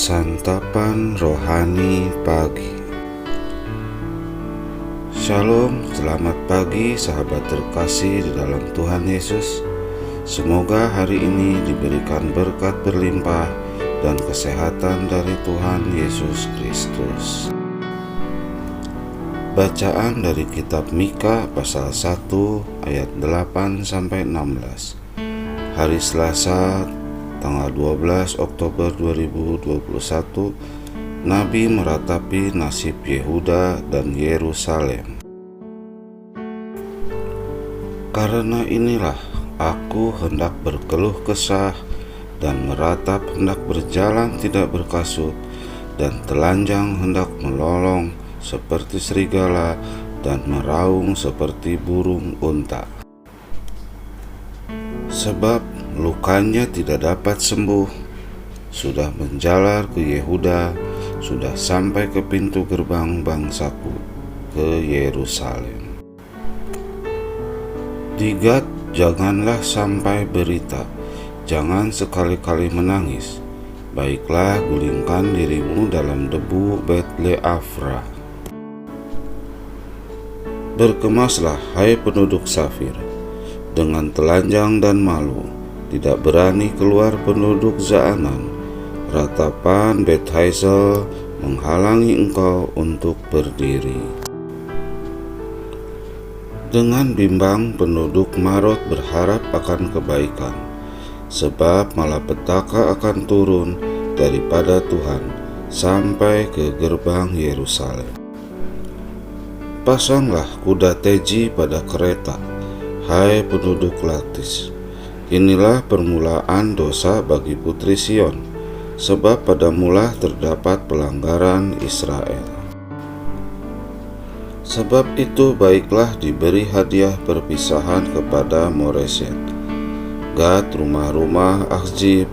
Santapan Rohani Pagi. Shalom, selamat pagi sahabat terkasih di dalam Tuhan Yesus. Semoga hari ini diberikan berkat berlimpah dan kesehatan dari Tuhan Yesus Kristus. Bacaan dari kitab Mika pasal 1 ayat 8-16. Hari Selasa tanggal 12 Oktober 2021, Nabi meratapi nasib Yehuda dan Yerusalem. Karena inilah aku hendak berkeluh kesah dan meratap hendak berjalan tidak berkasut, dan telanjang hendak melolong seperti serigala dan meraung seperti burung unta. Sebab lukanya tidak dapat sembuh, sudah menjalar ke Yehuda, sudah sampai ke pintu gerbang bangsaku, ke Yerusalem. Di Gad janganlah sampai berita, jangan sekali-kali menangis. Baiklah, gulingkan dirimu dalam debu Bet Leafra. Berkemaslah, hai penduduk Safir, dengan telanjang dan malu. Tidak berani keluar penduduk Zaanan. Ratapan Bet Hazel menghalangi engkau untuk berdiri. Dengan bimbang penduduk Marot berharap akan kebaikan, sebab malapetaka akan turun daripada Tuhan sampai ke gerbang Yerusalem. Pasanglah kuda teji pada kereta, hai penduduk Latis. Inilah permulaan dosa bagi putri Sion, sebab pada mula terdapat pelanggaran Israel. Sebab itu baiklah diberi hadiah perpisahan kepada Moreset. Gad, rumah-rumah Akhzib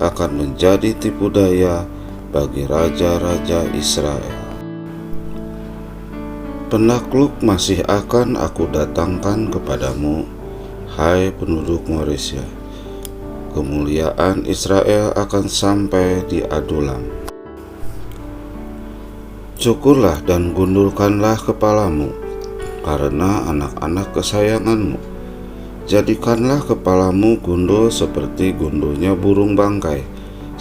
akan menjadi tipu daya bagi raja-raja Israel. Penakluk masih akan aku datangkan kepadamu, hai penduduk Moresia. Kemuliaan Israel akan sampai di Adulam. Cukurlah dan gundulkanlah kepalamu, karena anak-anak kesayanganmu. Jadikanlah kepalamu gundul seperti gundulnya burung bangkai,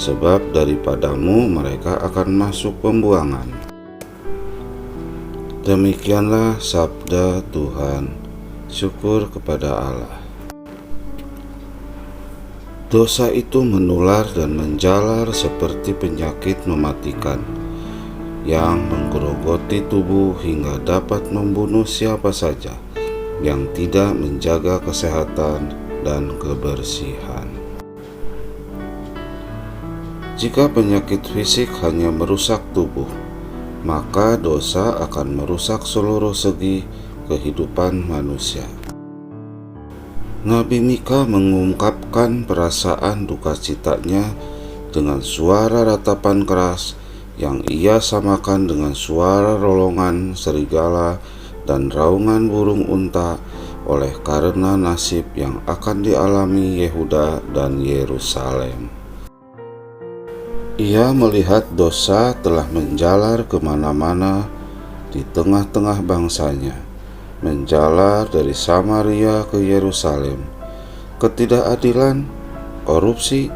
sebab daripadamu mereka akan masuk pembuangan. Demikianlah sabda Tuhan. Syukur kepada Allah. Dosa itu menular dan menjalar seperti penyakit mematikan, yang menggerogoti tubuh hingga dapat membunuh siapa saja yang tidak menjaga kesehatan dan kebersihan. Jika penyakit fisik hanya merusak tubuh, maka dosa akan merusak seluruh segi kehidupan manusia. Nabi Mika mengungkapkan perasaan duka citanya dengan suara ratapan keras yang ia samakan dengan suara rolongan serigala dan raungan burung unta oleh karena nasib yang akan dialami Yehuda dan Yerusalem. Ia melihat dosa telah menjalar kemana-mana di tengah-tengah bangsanya, menjalar dari Samaria ke Yerusalem. Ketidakadilan, korupsi,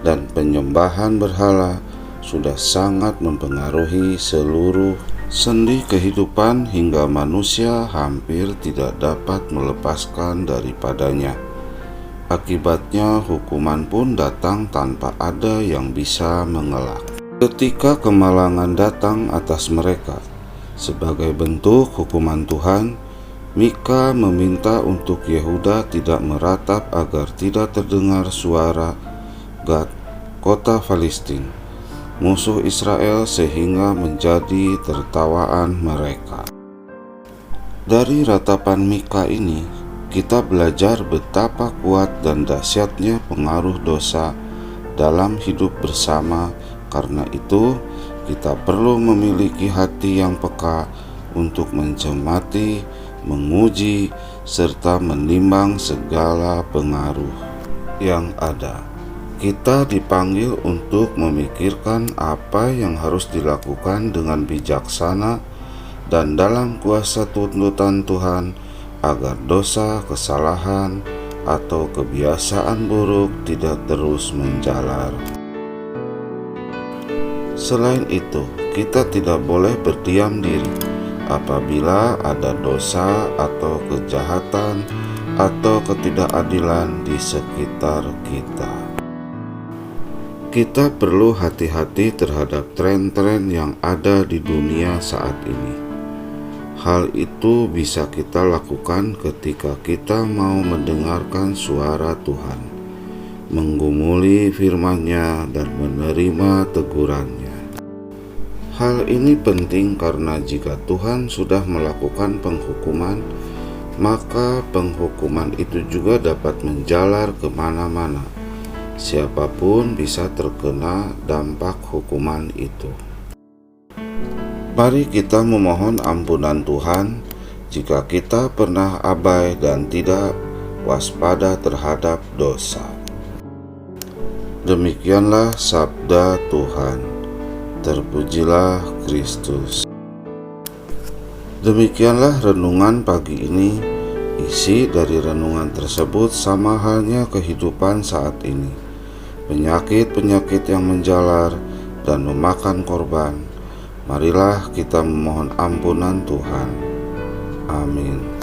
dan penyembahan berhala sudah sangat mempengaruhi seluruh sendi kehidupan hingga manusia hampir tidak dapat melepaskan daripadanya. Akibatnya hukuman pun datang tanpa ada yang bisa mengelak. Ketika kemalangan datang atas mereka sebagai bentuk hukuman Tuhan, Mika meminta untuk Yehuda tidak meratap agar tidak terdengar suara Gad, kota Filistin, musuh Israel, sehingga menjadi tertawaan mereka. Dari ratapan Mika ini, kita belajar betapa kuat dan dahsyatnya pengaruh dosa dalam hidup bersama. Karena itu, kita perlu memiliki hati yang peka untuk mencermati, menguji, serta menimbang segala pengaruh yang ada. Kita dipanggil untuk memikirkan apa yang harus dilakukan dengan bijaksana dan dalam kuasa tuntutan Tuhan, agar dosa, kesalahan, atau kebiasaan buruk tidak terus menjalar. Selain itu, kita tidak boleh berdiam diri apabila ada dosa atau kejahatan atau ketidakadilan di sekitar kita. Kita perlu hati-hati terhadap tren-tren yang ada di dunia saat ini. Hal itu bisa kita lakukan ketika kita mau mendengarkan suara Tuhan, menggumuli firman-Nya dan menerima teguran-Nya. Hal ini penting karena jika Tuhan sudah melakukan penghukuman, maka penghukuman itu juga dapat menjalar kemana-mana. Siapapun bisa terkena dampak hukuman itu. Mari kita memohon ampunan Tuhan jika kita pernah abai dan tidak waspada terhadap dosa. Demikianlah sabda Tuhan. Terpujilah Kristus. Demikianlah renungan pagi ini. Isi dari renungan tersebut sama halnya kehidupan saat ini. Penyakit-penyakit yang menjalar dan memakan korban. Marilah kita memohon ampunan Tuhan. Amin.